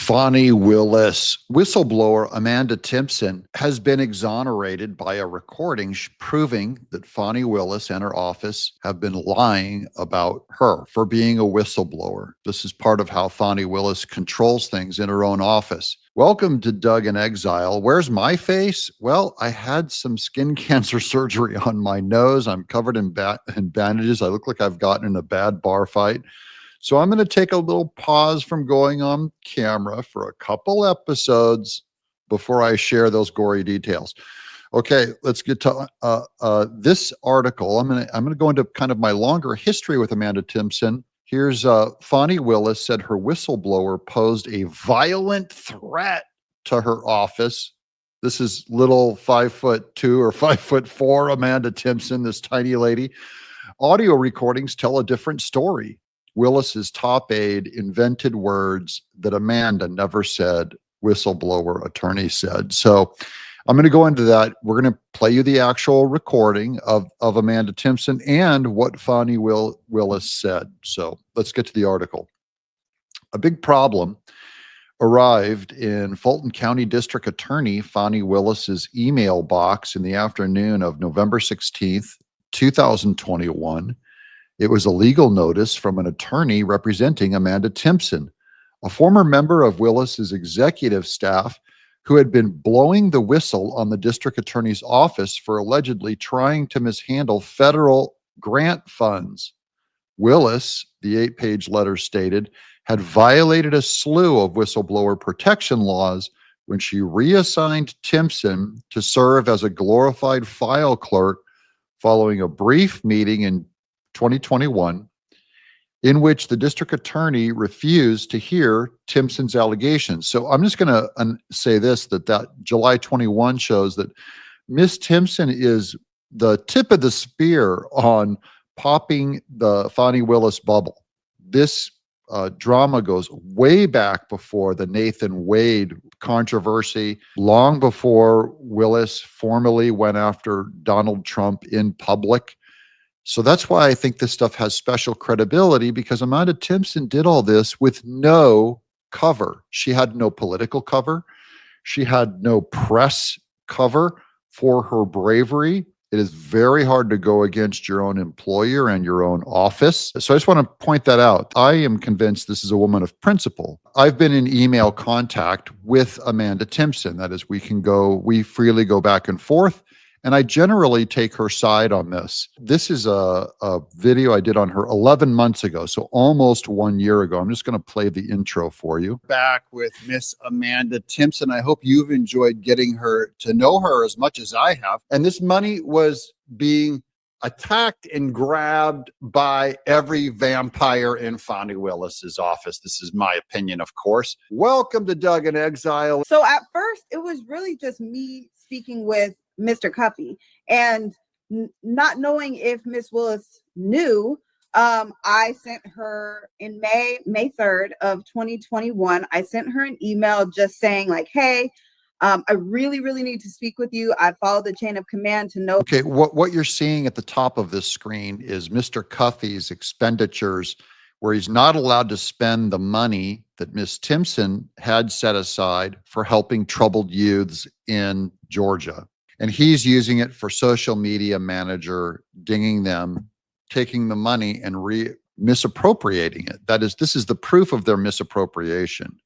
Fani Willis. Whistleblower Amanda Timpson has been exonerated by a recording proving that Fani Willis and her office have been lying about her for being a whistleblower. This is part of how Fani Willis controls things in her own office. Welcome to Doug in Exile. Where's my face? Well, I had some skin cancer surgery on my nose. I'm covered in bandages. I look like I've gotten in a bad bar fight. So I'm going to take a little pause from going on camera for a couple episodes before I share those gory details. Okay, let's get to this article. I'm going to go into kind of my longer history with Amanda Timpson. Here's Fani Willis said her whistleblower posed a violent threat to her office. This is little 5'2" or 5'4" Amanda Timpson, this tiny lady. Audio recordings tell a different story. Willis's top aide invented words that Amanda never said, whistleblower attorney said. So I'm going to go into that. We're going to play you the actual recording of Amanda Timpson and what Fani Willis said. So let's get to the article. A big problem arrived in Fulton County District Attorney Fani Willis's email box in the afternoon of November 16th, 2021. It was a legal notice from an attorney representing Amanda Timpson, a former member of Willis's executive staff who had been blowing the whistle on the district attorney's office for allegedly trying to mishandle federal grant funds. Willis, the 8-page letter stated, had violated a slew of whistleblower protection laws when she reassigned Timpson to serve as a glorified file clerk following a brief meeting in 2021, in which the district attorney refused to hear Timpson's allegations. So I'm just going to say this, that July 21 shows that Miss Timpson is the tip of the spear on popping the Fani Willis bubble. This drama goes way back before the Nathan Wade controversy, long before Willis formally went after Donald Trump in public. So that's why I think this stuff has special credibility, because Amanda Timpson did all this with no cover. She had no political cover. She had no press cover for her bravery. It is very hard to go against your own employer and your own office. So I just want to point that out. I am convinced this is a woman of principle. I've been in email contact with Amanda Timpson. That is, we freely go back and forth. And I generally take her side on this. This is a video I did on her 11 months ago, so almost 1 year ago. I'm just going to play the intro for you. Back with Miss Amanda Timpson. I hope you've enjoyed getting to know her as much as I have. And this money was being attacked and grabbed by every vampire in Fani Willis's office. This is my opinion, of course. Welcome to Doug in Exile. So at first, it was really just me speaking with Mr. Cuffey and not knowing if Miss Willis knew. I sent her in May 3rd of 2021. I sent her an email just saying like, hey, I really need to speak with you. I followed the chain of command to know. Okay, what you're seeing at the top of this screen is Mr. Cuffey's expenditures, where he's not allowed to spend the money that Miss Timpson had set aside for helping troubled youths in Georgia. And he's using it for social media manager, dinging them, taking the money and misappropriating it. This is the proof of their misappropriation.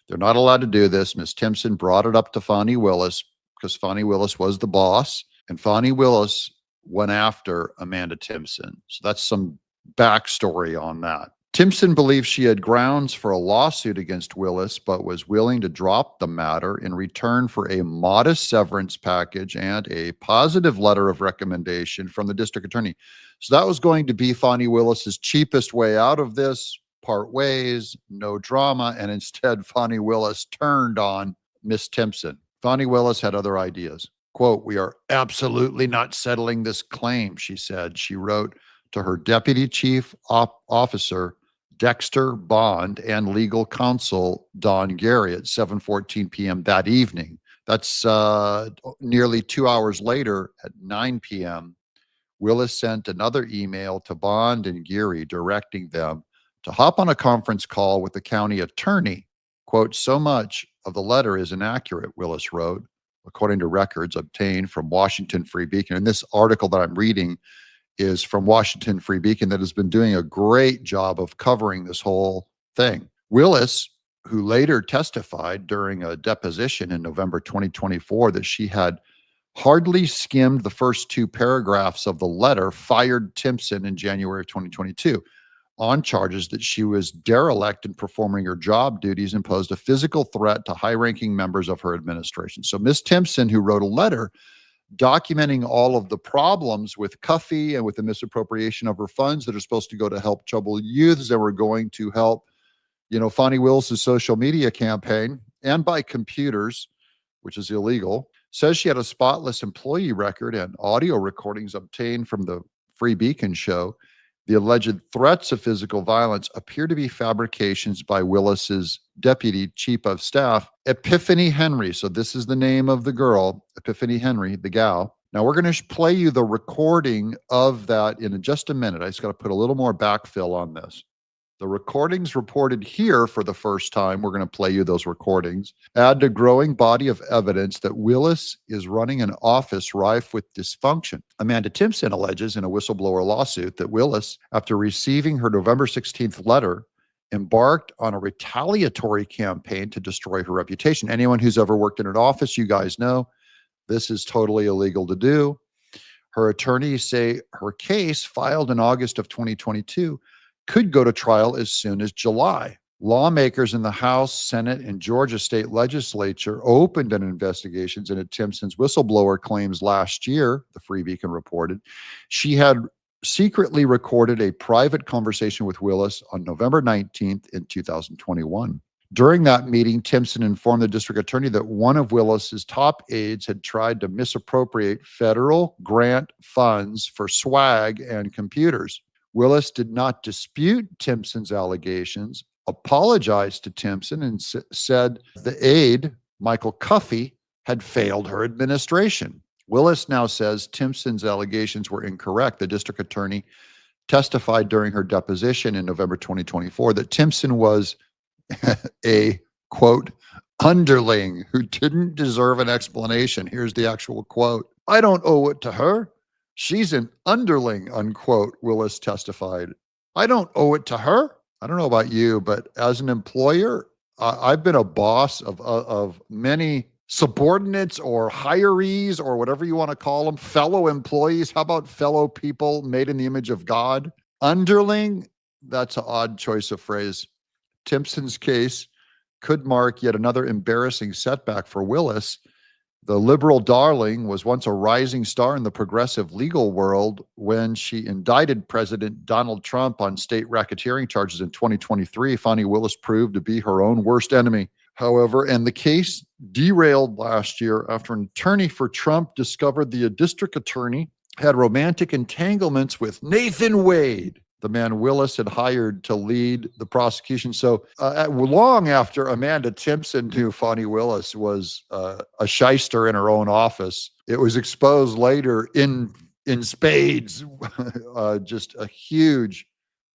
They're not allowed to do this. Miss Timpson brought it up to Fani Willis because Fani Willis was the boss, and Fani Willis went after Amanda Timpson. So that's some backstory on that. Timpson believes she had grounds for a lawsuit against Willis, but was willing to drop the matter in return for a modest severance package and a positive letter of recommendation from the district attorney. So that was going to be Fani Willis's cheapest way out of this, part ways, no drama, and instead Fani Willis turned on Miss Timpson. Fani Willis had other ideas. Quote, "We are absolutely not settling this claim," she said. She wrote to her deputy chief officer, Dexter Bond, and legal counsel Don Gary at 7:14 p.m. that evening. That's nearly 2 hours later at 9 p.m. Willis sent another email to Bond and Geary directing them to hop on a conference call with the county attorney Quote, so much of the letter is inaccurate, Willis wrote, according to records obtained from Washington Free Beacon. And this article that I'm reading is from Washington Free Beacon that has been doing a great job of covering this whole thing. Willis, who later testified during a deposition in November 2024 that she had hardly skimmed the first two paragraphs of the letter, fired Timpson in January of 2022 on charges that she was derelict in performing her job duties and posed a physical threat to high-ranking members of her administration. So Ms. Timpson, who wrote a letter documenting all of the problems with Cuffy and with the misappropriation of her funds that are supposed to go to help troubled youths that were going to help, Fani Willis' social media campaign and buy computers, which is illegal, says she had a spotless employee record and audio recordings obtained from the Free Beacon show. The alleged threats of physical violence appear to be fabrications by Willis's deputy chief of staff, Epiphany Henry. So this is the name of the girl, Epiphany Henry, the gal. Now we're going to play you the recording of that in just a minute. I just got to put a little more backfill on this. The recordings reported here for the first time, we're going to play you those recordings, add a growing body of evidence that Willis is running an office rife with dysfunction. Amanda Timpson alleges in a whistleblower lawsuit that Willis, after receiving her November 16th letter, embarked on a retaliatory campaign to destroy her reputation. Anyone who's ever worked in an office, you guys know, this is totally illegal to do. Her attorneys say her case, filed in August of 2022, could go to trial as soon as July. Lawmakers in the House, Senate, and Georgia state legislature opened an investigation into Timpson's whistleblower claims last year, the Free Beacon reported. She had secretly recorded a private conversation with Willis on November 19th in 2021. During that meeting, Timpson informed the district attorney that one of Willis's top aides had tried to misappropriate federal grant funds for swag and computers. Willis did not dispute Timpson's allegations, apologized to Timpson, and said the aide, Michael Cuffy, had failed her administration. Willis now says Timpson's allegations were incorrect. The district attorney testified during her deposition in November 2024 that Timpson was a, quote, underling who didn't deserve an explanation. Here's the actual quote. I don't owe it to her. She's an underling, unquote, Willis testified. I don't owe it to her. I don't know about you, but as an employer, I've been a boss of many subordinates or hirees or whatever you want to call them, fellow employees. How about fellow people made in the image of God? Underling, that's an odd choice of phrase. Timpson's case could mark yet another embarrassing setback for Willis. The liberal darling was once a rising star in the progressive legal world when she indicted President Donald Trump on state racketeering charges in 2023. Fani Willis proved to be her own worst enemy, however, and the case derailed last year after an attorney for Trump discovered the district attorney had romantic entanglements with Nathan Wade, the man Willis had hired to lead the prosecution. So long after Amanda Timpson knew Fani Willis was a shyster in her own office, it was exposed later in spades, just a huge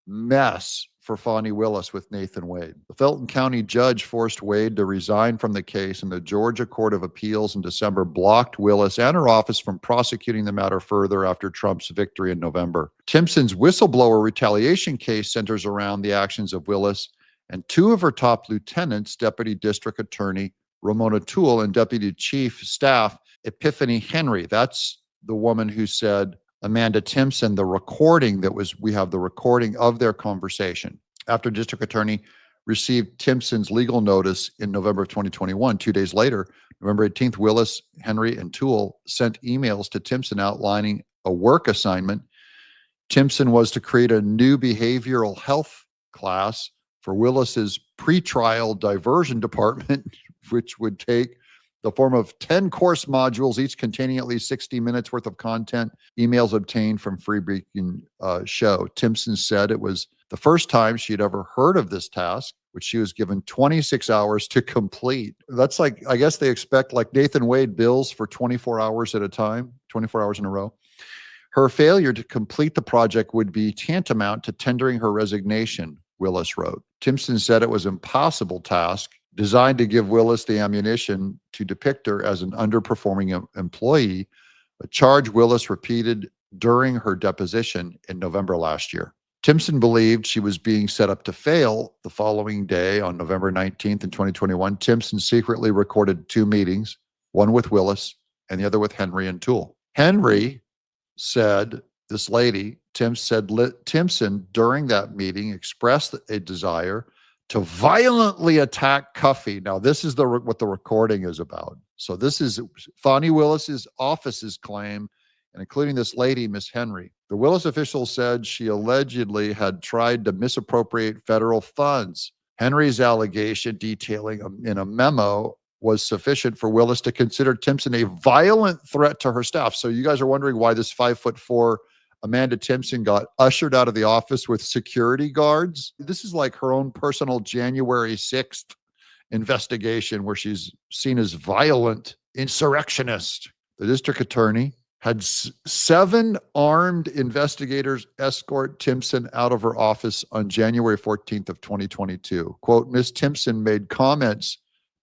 mess for Fani Willis with Nathan Wade. The Fulton County judge forced Wade to resign from the case, and the Georgia Court of Appeals in December blocked Willis and her office from prosecuting the matter further after Trump's victory in November. Timpson's whistleblower retaliation case centers around the actions of Willis and two of her top lieutenants, Deputy District Attorney Ramona Toole and Deputy Chief Staff Epiphany Henry. That's the woman who said, Amanda Timpson, we have the recording of their conversation. After district attorney received Timpson's legal notice in November of 2021, 2 days later, November 18th, Willis, Henry, and Toole sent emails to Timpson outlining a work assignment. Timpson was to create a new behavioral health class for Willis's pretrial diversion department, which would take the form of 10 course modules, each containing at least 60 minutes worth of content, emails obtained from Free Beacon show. Timpson said it was the first time she'd ever heard of this task, which she was given 26 hours to complete. That's like, I guess they expect like Nathan Wade bills for 24 hours at a time, 24 hours in a row. Her failure to complete the project would be tantamount to tendering her resignation, Willis wrote. Timpson said it was an impossible task designed to give Willis the ammunition to depict her as an underperforming employee, a charge Willis repeated during her deposition in November last year. Timpson believed she was being set up to fail. The following day, on November 19th in 2021, Timpson secretly recorded 2 meetings, one with Willis and the other with Henry and Toole. Henry said, this lady, Timpson, during that meeting expressed a desire to violently attack Cuffey. Now, this is what the recording is about. So this is Fani Willis's office's claim, and including this lady, Miss Henry. The Willis official said she allegedly had tried to misappropriate federal funds. Henry's allegation, detailing in a memo, was sufficient for Willis to consider Timpson a violent threat to her staff. So you guys are wondering why this 5'4" Amanda Timpson got ushered out of the office with security guards. This is like her own personal January 6th investigation where she's seen as violent insurrectionist. The district attorney had 7 armed investigators escort Timpson out of her office on January 14th of 2022. Quote, Ms. Timpson made comments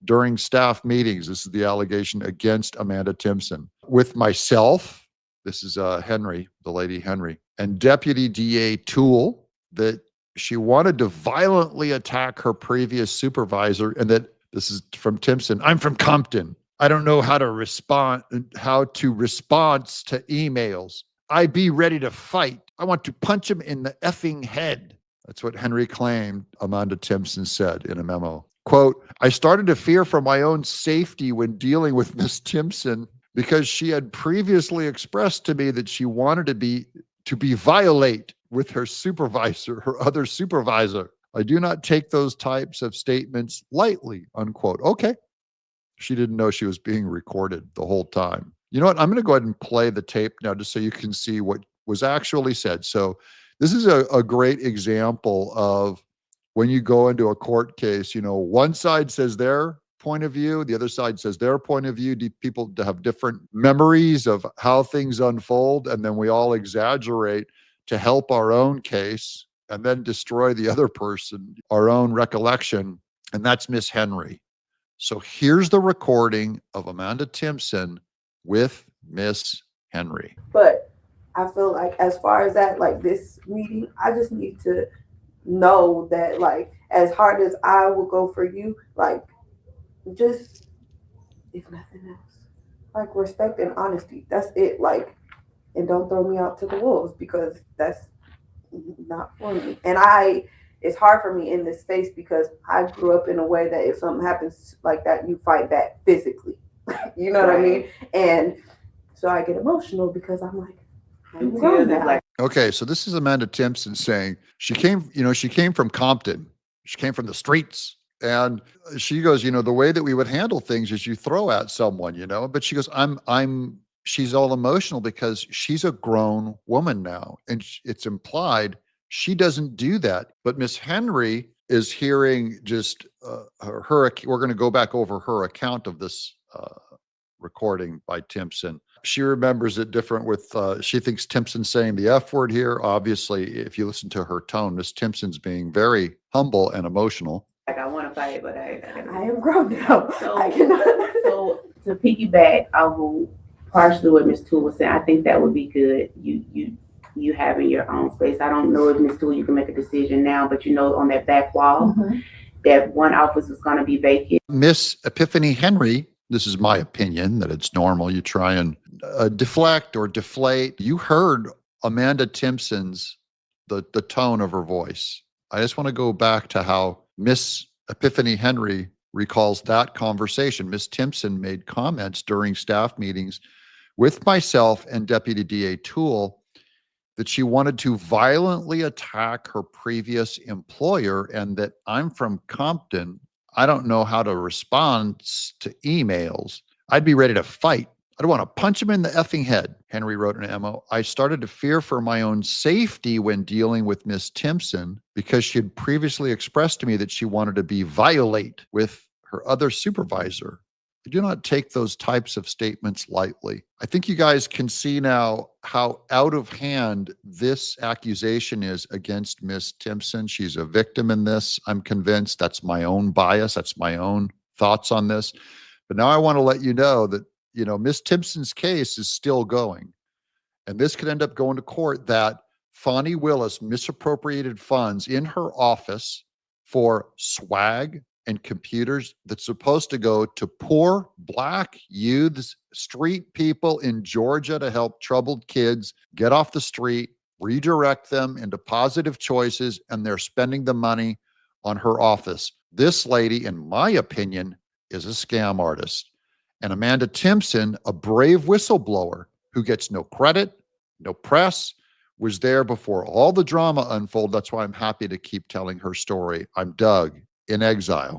during staff meetings, this is the allegation against Amanda Timpson, with myself, this is Henry, the lady Henry, and Deputy DA Toole, that she wanted to violently attack her previous supervisor, and that, this is from Timpson, I'm from Compton. I don't know how to respond to emails. I be ready to fight. I want to punch him in the effing head. That's what Henry claimed Amanda Timpson said in a memo. Quote, I started to fear for my own safety when dealing with Miss Timpson because she had previously expressed to me that she wanted to be violate with her supervisor, her other supervisor. I do not take those types of statements lightly, unquote. Okay. She didn't know she was being recorded the whole time. You know what? I'm going to go ahead and play the tape now just so you can see what was actually said. So this is a great example of when you go into a court case, you know, one side says their point of view, the other side says their point of view. People have different memories of how things unfold, and then we all exaggerate to help our own case and then destroy the other person, our own recollection, and that's Miss Henry. So here's the recording of Amanda Timpson with Miss Henry. But I feel like as far as that, like this meeting, I just need to know that, like, as hard as I will go for you, like, just, if nothing else, like, respect and honesty. That's it. Like, and don't throw me out to the wolves, because that's not for me. And it's hard for me in this space because I grew up in a way that if something happens like that, you fight back physically. You know what I mean? And so I get emotional because I'm like, I'm grown now. Okay, so this is Amanda Timpson saying she came from Compton. She came from the streets. And she goes, you know, the way that we would handle things is you throw at someone, you know, but she goes, she's all emotional because she's a grown woman now. And it's implied she doesn't do that. But Miss Henry is hearing just her, we're going to go back over her account of this recording by Timpson. She remembers it different with, she thinks Timpson's saying the F word here. Obviously, if you listen to her tone, Miss Timpson's being very humble and emotional. Like, I want to fight, but I am grown now. So, I cannot. So to piggyback off of partially what Ms. Toole was saying, I think that would be good. You having your own space. I don't know if Ms. Toole, you can make a decision now, but you know, on that back wall, that one office is going to be vacant. Miss Epiphany Henry, this is my opinion, that it's normal. You try and deflect or deflate. You heard Amanda Timpson's, the tone of her voice. I just want to go back to how Miss Epiphany Henry recalls that conversation. Miss Timpson made comments during staff meetings with myself and Deputy DA Toole that she wanted to violently attack her previous employer and that I'm from Compton. I don't know how to respond to emails. I'd be ready to fight. I'd want to punch him in the effing head, Henry wrote in an memo. I started to fear for my own safety when dealing with Miss Timpson because she had previously expressed to me that she wanted to be violate with her other supervisor. I do not take those types of statements lightly. I think you guys can see now how out of hand this accusation is against Miss Timpson. She's a victim in this. I'm convinced. That's my own bias. That's my own thoughts on this. But now I want to let you know that, Miss Timpson's case is still going. And this could end up going to court that Fani Willis misappropriated funds in her office for swag and computers that's supposed to go to poor Black youths, street people in Georgia to help troubled kids get off the street, redirect them into positive choices, and they're spending the money on her office. This lady, in my opinion, is a scam artist. And Amanda Timpson, a brave whistleblower who gets no credit, no press, was there before all the drama unfolded. That's why I'm happy to keep telling her story. I'm Doug in Exile.